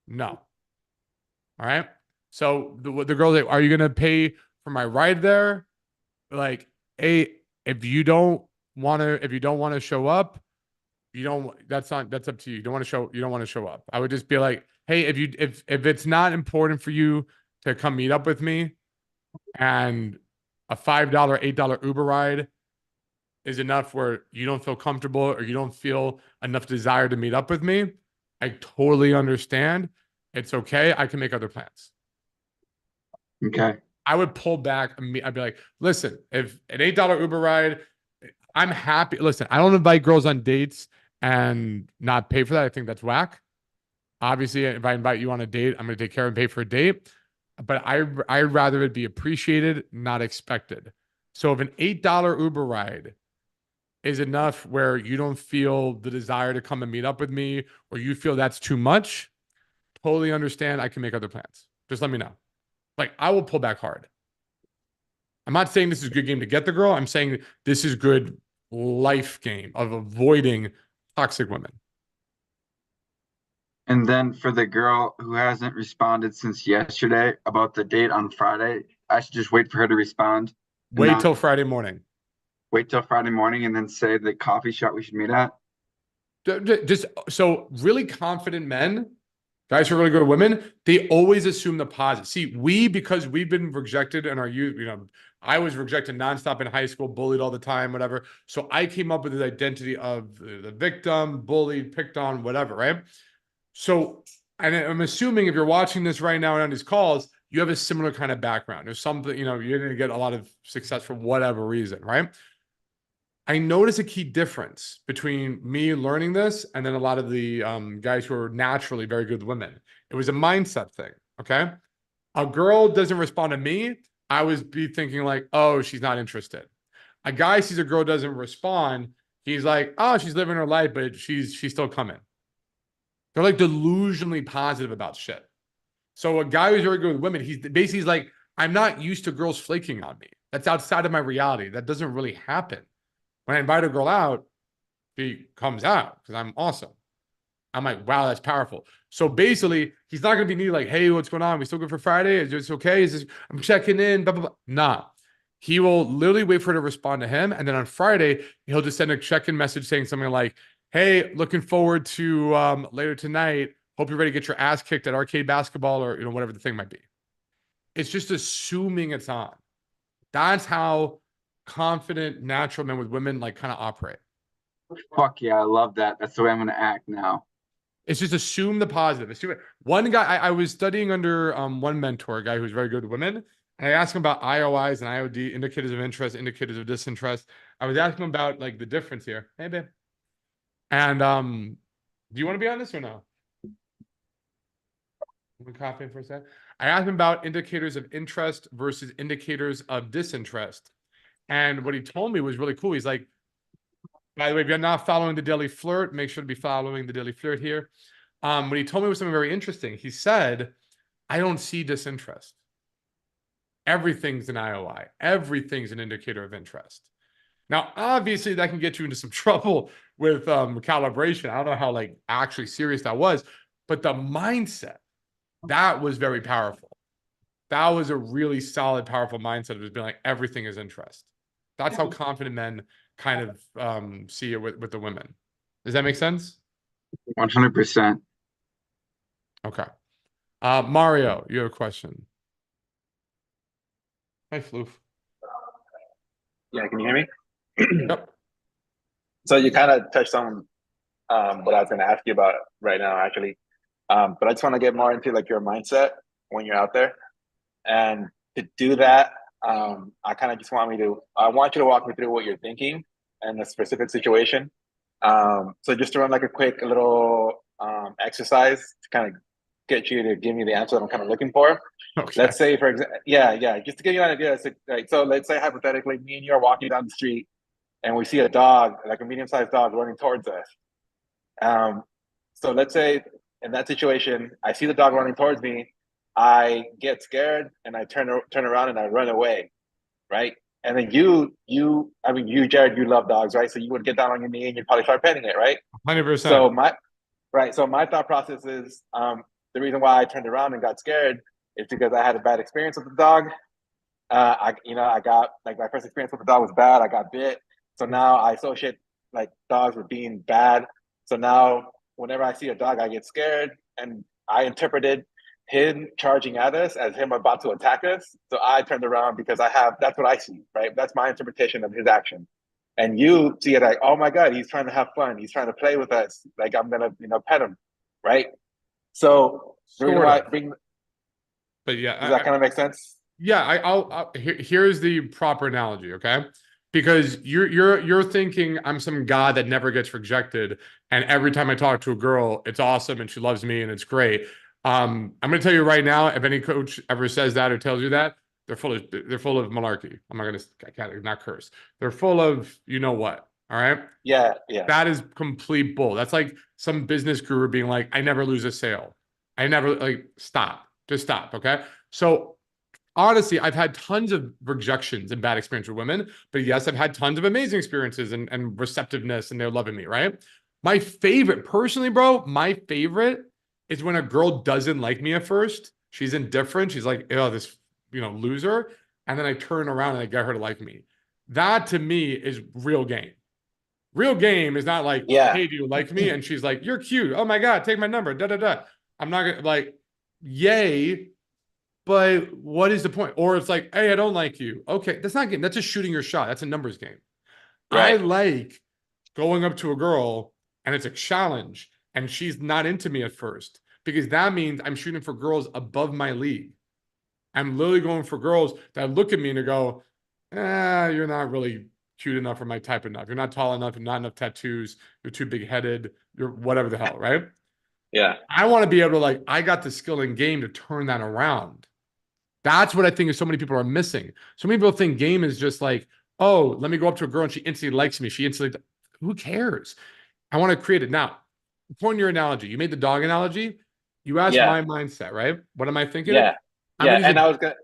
no. All right. So the girl's like, "Are you going to pay for my ride there?" Like, if you don't want to show up, that's up to you. You don't want to show up. I would just be like, "Hey, if it's not important for you to come meet up with me, and a $5, $8 Uber ride is enough where you don't feel comfortable or you don't feel enough desire to meet up with me, I totally understand. It's okay. I can make other plans." Okay. I would pull back. I'd be like, "Listen, if an $8 Uber ride, I'm happy. Listen, I don't invite girls on dates and not pay for that. I think that's whack. Obviously, if I invite you on a date, I'm going to take care and pay for a date. But I'd rather it be appreciated, not expected. So if an $8 Uber ride is enough where you don't feel the desire to come and meet up with me, or you feel that's too much, totally understand. I can make other plans. Just let me know. Like, I will pull back hard. I'm not saying this is a good game to get the girl. I'm saying this is good life game of avoiding toxic women. And then for the girl who hasn't responded since yesterday about the date on Friday, I should just wait for her to respond. Wait till Friday morning. Wait till Friday morning and then say the coffee shop we should meet at. Just so really confident men, guys who are really good at women, they always assume the positive. See, because we've been rejected in our youth, I was rejected nonstop in high school, bullied all the time, whatever. So I came up with this identity of the victim, bullied, picked on, whatever, right? So, and I'm assuming if you're watching this right now on these calls, you have a similar kind of background. There's something, you're going to get a lot of success for whatever reason, right? I notice a key difference between me learning this and then a lot of the guys who are naturally very good with women. It was a mindset thing. Okay. A girl doesn't respond to me, I would be thinking like, oh, she's not interested. A guy sees a girl doesn't respond, he's like, oh, she's living her life, but she's still coming. They're like delusionally positive about shit. So a guy who's very good with women, he's like, I'm not used to girls flaking on me. That's outside of my reality. That doesn't really happen. When I invite a girl out, she comes out because I'm awesome. I'm like, wow, that's powerful. So basically, he's not going to be needy like, hey, what's going on? We still good for Friday? Is this okay? Is this, I'm checking in, blah, blah, blah. Nah. He will literally wait for her to respond to him. And then on Friday, he'll just send a check-in message saying something like, hey, looking forward to later tonight. Hope you're ready to get your ass kicked at arcade basketball or, whatever the thing might be. It's just assuming it's on. That's how confident, natural men with women like kind of operate. Fuck yeah, I love that. That's the way I'm gonna act now. It's just assume the positive. Assume it. One guy, I was studying under one mentor, a guy who's very good with women. And I asked him about IOIs and IOD, indicators of interest, indicators of disinterest. I was asking him about like the difference here. Hey, babe. And do you want to be on this or no? Let me copy in for a sec. I asked him about indicators of interest versus indicators of disinterest. And what he told me was really cool. He's like, by the way, if you're not following the Daily Flirt, make sure to be following the Daily Flirt here. What he told me was something very interesting. He said, I don't see disinterest. Everything's an IOI. Everything's an indicator of interest. Now, obviously, that can get you into some trouble with calibration. I don't know how like actually serious that was, but the mindset, that was very powerful. That was a really solid, powerful mindset of just being like, everything is interest. That's how confident men kind of see it with the women. Does that make sense? 100%. Okay. Mario, you have a question. Hi, Floof. Yeah, can you hear me? Yep. So you kind of touched on what I was going to ask you about right now, actually. But I just want to get more into like your mindset when you're out there. And to do that, I kind of just I want you to walk me through what you're thinking in a specific situation. So just to run like a quick little exercise to kind of get you to give me the answer that I'm kind of looking for. Okay. Let's say, for example, just to give you an idea. So let's say hypothetically, me and you are walking down the street and we see a dog, like a medium-sized dog running towards us. So let's say in that situation, I see the dog running towards me, I get scared and I turn around and I run away, right? And then you, Jared, you love dogs, right? So you would get down on your knee and you'd probably start petting it, right? 100%. So my thought process is the reason why I turned around and got scared is because I had a bad experience with the dog. I got like my first experience with the dog was bad. I got bit. So now I associate like dogs with being bad. So now whenever I see a dog, I get scared, and I interpreted him charging at us as him about to attack us. So I turned around because that's what I see, right? That's my interpretation of his action. And you see it like, oh my God, he's trying to have fun. He's trying to play with us. Like I'm gonna, pet him, right? So but yeah, does that kind of make sense? Yeah, here's the proper analogy, okay? Because you're thinking I'm some guy that never gets rejected, and every time I talk to a girl, it's awesome and she loves me and it's great. I'm gonna tell you right now, if any coach ever says that or tells you that, they're full of malarkey. I can't not curse. They're full of you know what. All right. Yeah. That is complete bull. That's like some business guru being like, I never lose a sale. I never stop. Just stop. Okay. So honestly, I've had tons of rejections and bad experiences with women, but yes, I've had tons of amazing experiences and receptiveness, and they're loving me, right? My favorite, personally, bro, my favorite is when a girl doesn't like me at first. She's indifferent. She's like, oh, this, loser. And then I turn around and I get her to like me. That to me is real game. Real game is not like, hey, do you like me? And she's like, you're cute. Oh my God, take my number. Da da da. I'm not gonna like, yay. But what is the point? Or it's like, hey, I don't like you. Okay, that's not game. That's just shooting your shot. That's a numbers game. Right. I like going up to a girl and it's a challenge and she's not into me at first, because that means I'm shooting for girls above my league. I'm literally going for girls that look at me and they go, you're not really cute enough or my type enough. You're not tall enough. You're not enough tattoos. You're too big headed. You're whatever the hell, right? Yeah. I want to be able to like, I got the skill and game to turn that around. That's what I think is so many people are missing. So many people think game is just like, oh, let me go up to a girl and she instantly likes me. She instantly, who cares? I want to create it. Now, point your analogy. You made the dog analogy. You asked Yeah. my mindset, right? What am I thinking? Yeah. I'm Yeah. gonna use And a- I was gonna.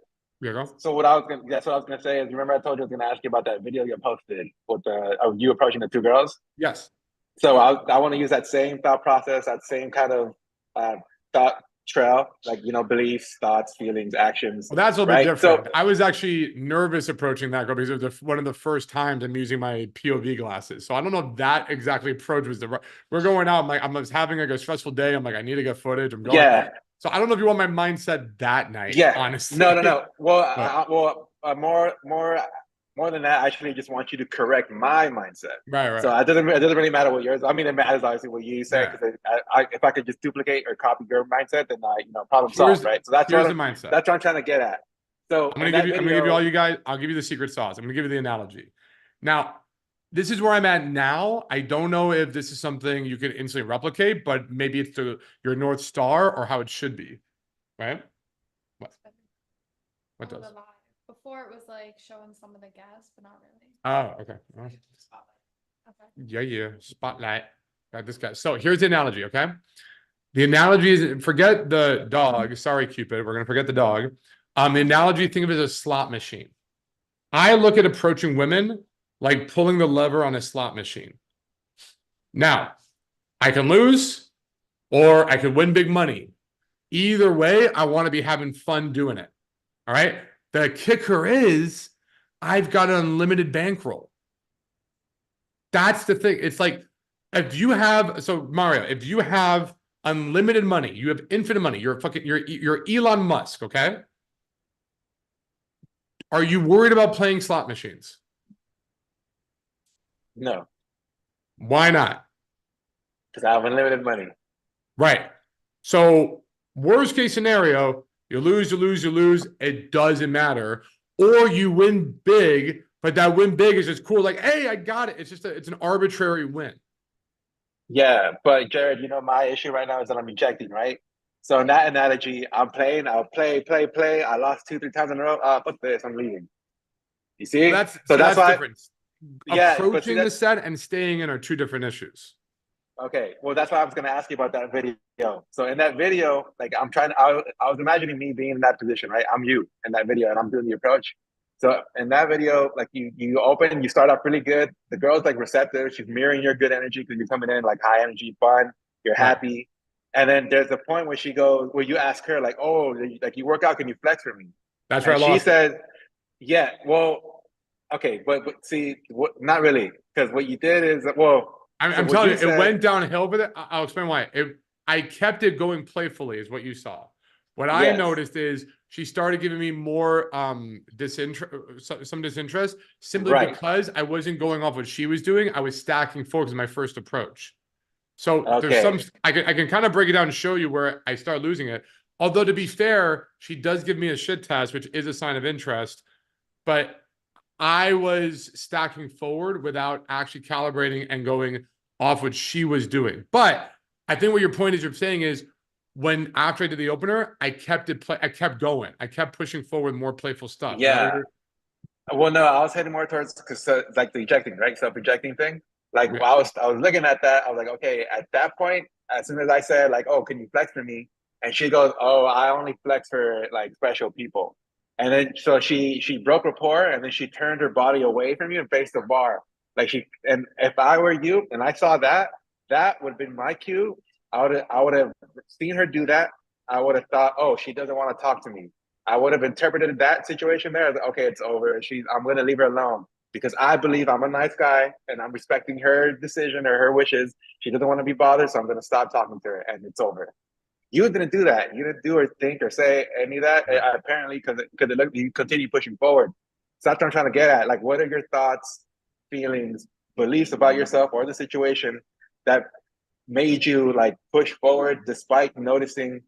Here you go. So what I was gonna. That's what I was gonna say is. Remember, I told you I was gonna ask you about that video you posted with the of you approaching the two girls. Yes. So I want to use that same thought process, that same kind of thought trail, like beliefs, thoughts, feelings, actions. Well, that's a little right? bit different. So I was actually nervous approaching that girl because it was one of the first times I'm using my POV glasses. So I don't know if that exactly approach was the right. We're going out. I was having like a stressful day. I'm like, I need to get footage. I'm going. yeah, So I don't know if you want my mindset that night. yeah. Honestly. No. Well, But- more than that, I actually just want you to correct my mindset. Right. So it doesn't really matter what yours. I mean, it matters obviously what you say Yeah. because if I could just duplicate or copy your mindset, then problem Here's- solved, right? So that's Here's what the mindset. that's what I'm trying to get at. So I'm gonna give you all you guys. I'll give you the secret sauce. I'm gonna give you the analogy. Now, this is where I'm at now. I don't know if this is something you can instantly replicate, but maybe it's your North Star or how it should be. Right? What On does? the live. Before it was like showing some of the guests, but not really. Oh, okay. All right. Okay. Yeah. Spotlight. Got this guy. So here's the analogy, okay? The analogy is forget the dog. Sorry, Cupid. We're gonna forget the dog. The analogy, think of it as a slot machine. I look at approaching women like pulling the lever on a slot machine. Now, I can lose or I could win big money. Either way, I want to be having fun doing it. All right. The kicker is I've got an unlimited bankroll. That's the thing. It's like if you have, so Mario, if you have unlimited money, you have infinite money, you're Elon Musk, okay? Are you worried about playing slot machines? No, Why not? because I have unlimited money. Right. So worst case scenario, you lose. It doesn't matter. Or you win big, but that win big is just cool. Like, hey, I got it. It's just it's an arbitrary win. Yeah, but Jared, my issue right now is that I'm rejecting, right? So in that analogy, I'm playing, I'll play. I lost 2-3 times in a row. Fuck this, I'm leaving. You see? That's that's why. different. Yeah, but see, Approaching the set and staying in are two different issues. Okay, well, that's why I was going to ask you about that video. So in that video, like I was imagining me being in that position, right? I'm you in that video, and I'm doing the approach. So in that video, like you open, you start off really good. The girl's like receptive. She's mirroring your good energy because you're coming in like high energy, fun. You're happy. And then there's a point where you ask her like, "Oh, like you work out? Can you flex for me?" That's where And I she lost. says, "Yeah, well, okay, but see, not really, because what you did is well." I'm what telling you, you said- it went downhill with it. I'll explain why. I kept it going playfully, is what you saw. What I Yes. noticed is she started giving me more disinterest, some disinterest, simply Right. because I wasn't going off what she was doing. I was stacking forward as my first approach. So there's Okay. some I can kind of break it down and show you where I start losing it. Although to be fair, she does give me a shit test, which is a sign of interest, but I was stacking forward without actually calibrating and going off what she was doing. But I think what your point is, you're saying is when after I did the opener, I kept going. I kept pushing forward more playful stuff. Yeah. Well, no, I was heading more towards because like the ejecting, right? Self-ejecting thing. Like Yeah. I was looking at that. I was like, okay, at that point, as soon as I said like, "Oh, can you flex for me?" and she goes, "Oh, I only flex for like special people." And then so she broke rapport, and then she turned her body away from you and faced the bar. And if I were you and I saw that, that would have been my cue. I would have seen her do that. I would have thought, "Oh, she doesn't want to talk to me." I would have interpreted that situation there as, okay, it's over. I'm going to leave her alone because I believe I'm a nice guy and I'm respecting her decision or her wishes. She doesn't want to be bothered, so I'm going to stop talking to her and it's over. You didn't do that. You didn't do or think or say any of that. Apparently, because you continue pushing forward. So that's what I'm trying to get at. Like, what are your thoughts, feelings, beliefs about yourself or the situation that made you like push forward despite noticing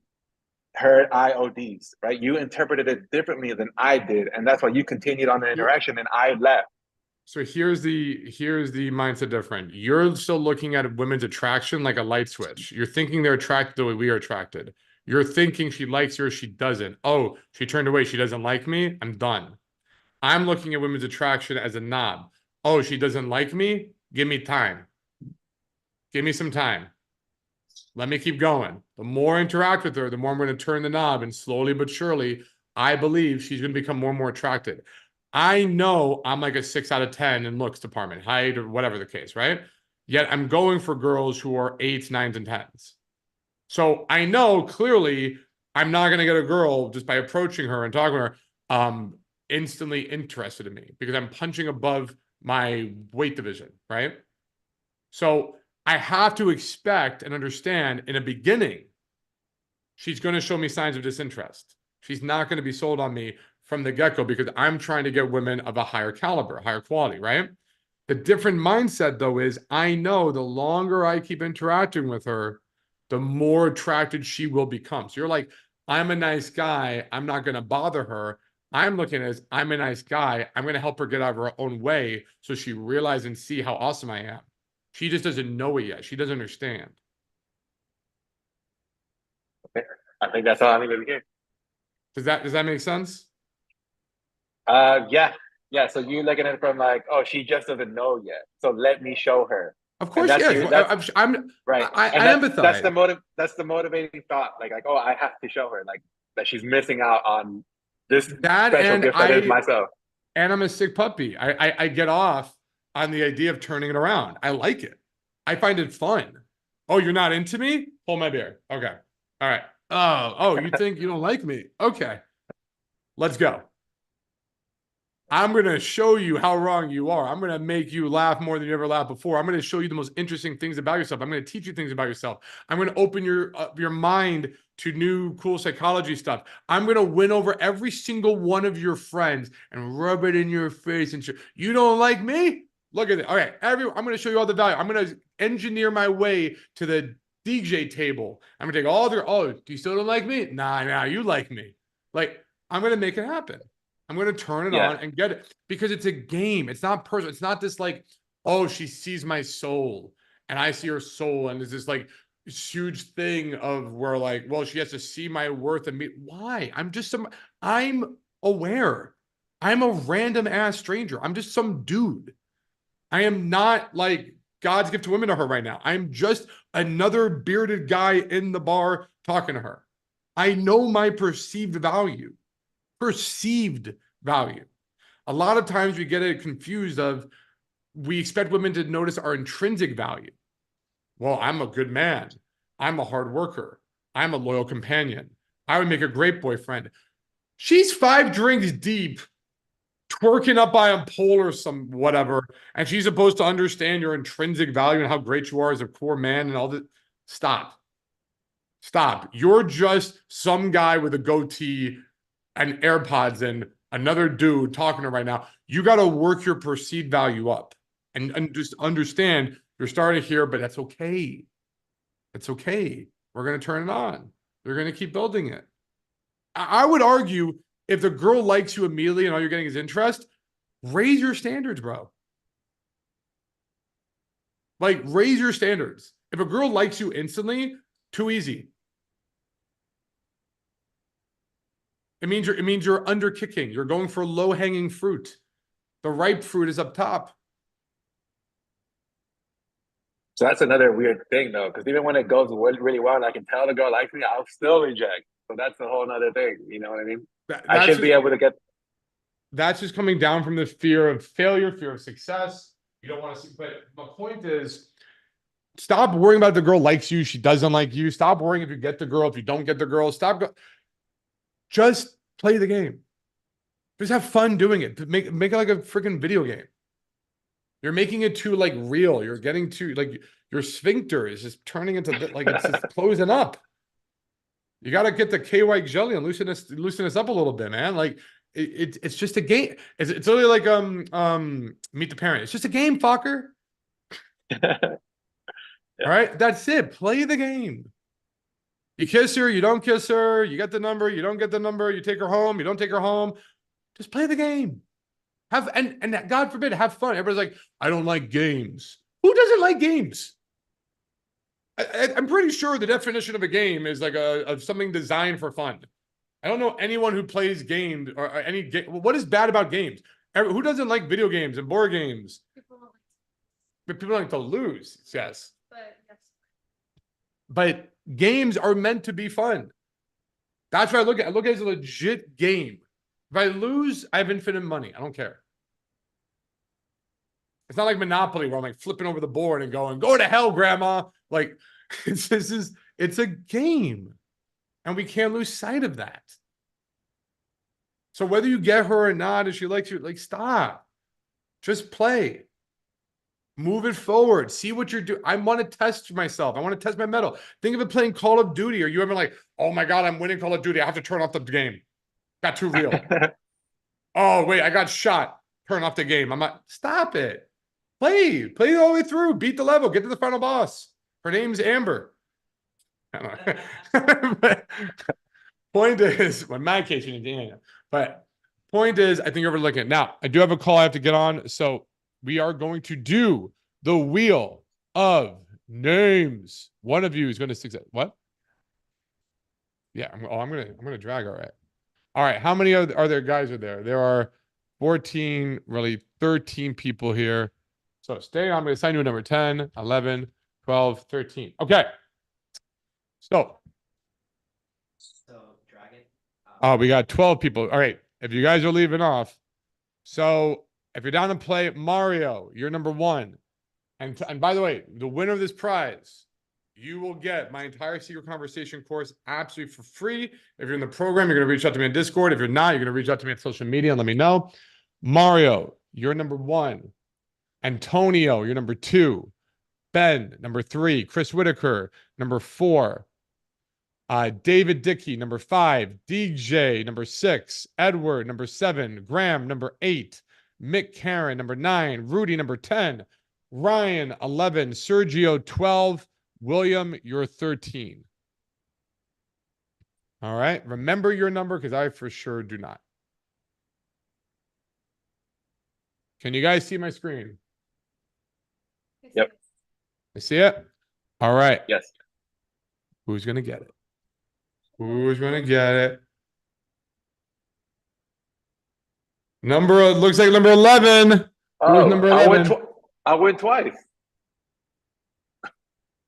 her IODs, right? You interpreted it differently than I did. And that's why you continued on the interaction and I left. So here's the mindset different. You're still looking at women's attraction like a light switch. You're thinking they're attracted the way we are attracted. You're thinking she likes you or she doesn't. Oh, she turned away. She doesn't like me. I'm done. I'm looking at women's attraction as a knob. Oh, she doesn't like me. Give me time. Give me some time. Let me keep going. The more I interact with her, the more I'm going to turn the knob, and slowly but surely, I believe she's going to become more and more attracted. I know I'm like a 6 out of 10 in looks department, height, or whatever the case, right? Yet I'm going for girls who are 8s, 9s, and 10s. So I know clearly I'm not going to get a girl just by approaching her and talking to her instantly interested in me because I'm punching above my weight division, right? So I have to expect and understand in a beginning, she's going to show me signs of disinterest. She's not going to be sold on me from the get-go because I'm trying to get women of a higher caliber, higher quality, right? The different mindset, though, is I know the longer I keep interacting with her, the more attracted she will become. So you're like, I'm a nice guy. I'm not going to bother her. I'm looking at it as I'm a nice guy. I'm going to help her get out of her own way so she realize and see how awesome I am. She just doesn't know it yet. She doesn't understand. I think that's all I need to begin. Does that make sense? Yeah. So you looking at it from like, oh, she just doesn't know yet. So let me show her. Of course, that's yes. I'm right. I empathize. That's the motivating thought. Like, oh, I have to show her like that she's missing out on this special gift that is myself. And I'm a sick puppy. I get off on the idea of turning it around. I like it. I find it fun. Oh, you're not into me? Hold my beer. Okay. All right. Oh, you think you don't like me? Okay. Let's go. I'm going to show you how wrong you are. I'm going to make you laugh more than you ever laughed before. I'm going to show you the most interesting things about yourself. I'm going to teach you things about yourself. I'm going to open your mind to new cool psychology stuff. I'm going to win over every single one of your friends and rub it in your face and you don't like me? Look at it. All right, I'm going to show you all the value. I'm going to engineer my way to the DJ table. I'm going to take all their, oh, do you still don't like me? Nah, you like me. Like, I'm going to make it happen. I'm going to turn it on and get it because it's a game. It's not personal. It's not this like, oh, she sees my soul and I see her soul. And there's this like huge thing of where like, well, she has to see my worth and me. Why? I'm aware. I'm a random ass stranger. I'm just some dude. I am not like God's gift to women to her right now. I'm just another bearded guy in the bar talking to her. I know my perceived value. A lot of times we get it confused of we expect women to notice our intrinsic value. Well, I'm a good man. I'm a hard worker. I'm a loyal companion. I would make a great boyfriend. She's 5 drinks deep, twerking up by a pole or some whatever, and she's supposed to understand your intrinsic value and how great you are as a core man and all that. Stop. You're just some guy with a goatee and AirPods and another dude talking to her right now. You got to work your perceived value up and just understand you're starting here, but that's okay. It's okay. We're going to turn it on. They're going to keep building it. I would argue if the girl likes you immediately and all you're getting is interest, raise your standards, bro. Like, raise your standards. If a girl likes you instantly, too easy. It means you're under kicking. You're going for low-hanging fruit. The ripe fruit is up top. So that's another weird thing, though, because even when it goes really well and I can tell the girl likes me, I'll still reject. So that's a whole other thing. You know what I mean? I should be able to get. That's just coming down from the fear of failure, fear of success. You don't want to see. But my point is, stop worrying about if the girl likes you. She doesn't like you. Stop worrying if you get the girl. If you don't get the girl, just play the game. Just have fun doing it. Make it like a freaking video game. You're making it too like real. You're getting too like your sphincter is just turning into like it's just closing up. You got to get the KY jelly and loosen us up a little bit, man. Like it's just a game. It's literally like Meet the Parent. It's just a game, fucker. Yeah. All right, that's it. Play the game. You kiss her, you don't kiss her, you get the number, you don't get the number, you take her home, you don't take her home. Just play the game. And God forbid, have fun. Everybody's like, I don't like games. Who doesn't like games? I'm pretty sure the definition of a game is like of something designed for fun. I don't know anyone who plays games or any game. What is bad about games? Who doesn't like video games and board games? People don't like But people like to lose. Yes. but yes. But games are meant to be fun. That's what I look at. I look at it as a legit game. If I lose, I have infinite money. I don't care. It's not like Monopoly where I'm like flipping over the board and going, go to hell, grandma. Like it's a game. And we can't lose sight of that. So whether you get her or not, if she likes you, like, stop. Just play. Move it forward. See what you're doing. I want to test myself. I want to test my mettle. Think of it playing Call of Duty. Are you ever like, oh my God, I'm winning Call of Duty. I have to turn off the game. Got too real. Oh, wait, I got shot. Turn off the game. I'm not. Stop it. Play. Play it all the way through. Beat the level. Get to the final boss. Her name's Amber. Point is, well, in my case, you need Daniel. But point is, I think you're overlooking it. Now, I do have a call I have to get on. So we are going to do the wheel of names. One of you is going to succeed. What? Yeah, I'm gonna drag. All right. How many are there guys are there? There are 14, really 13 people here. So stay on. I'm going to assign you a number 10, 11, 12, 13. Okay. So Dragon. oh, we got 12 people. All right. If you guys are leaving off. So if you're down to play Mario, you're number 1. And by the way, the winner of this prize, you will get my entire Secret Conversation course absolutely for free. If you're in the program, you're going to reach out to me on Discord. If you're not, you're going to reach out to me on social media and let me know. Mario, you're number 1. Antonio, you're number 2. Ben, number 3. Chris Whitaker, number 4. David Dickey, number 5. DJ, number 6. Edward, number 7. Graham, number 8. Mick Karen, number 9. Rudy, number 10. Ryan, 11. Sergio, 12. William, you're 13. All right. Remember your number because I for sure do not. Can you guys see my screen? Yep. I see it? All right. Yes. Who's going to get it? Who's going to get it? Looks like number 11. Who's number 11? I win twice.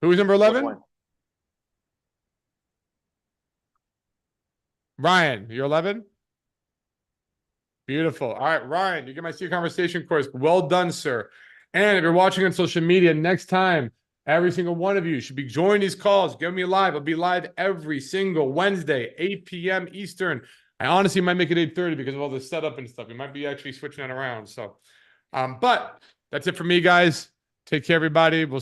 Who's number 11? One. Ryan, you're 11? Beautiful. All right, Ryan, you get my Secret Conversation course. Well done, sir. And if you're watching on social media, next time, every single one of you should be joining these calls. Get me live. I'll be live every single Wednesday, 8 p.m. Eastern. I honestly might make it 8:30 because of all the setup and stuff. We might be actually switching that around. So, but that's it for me, guys. Take care, everybody. We'll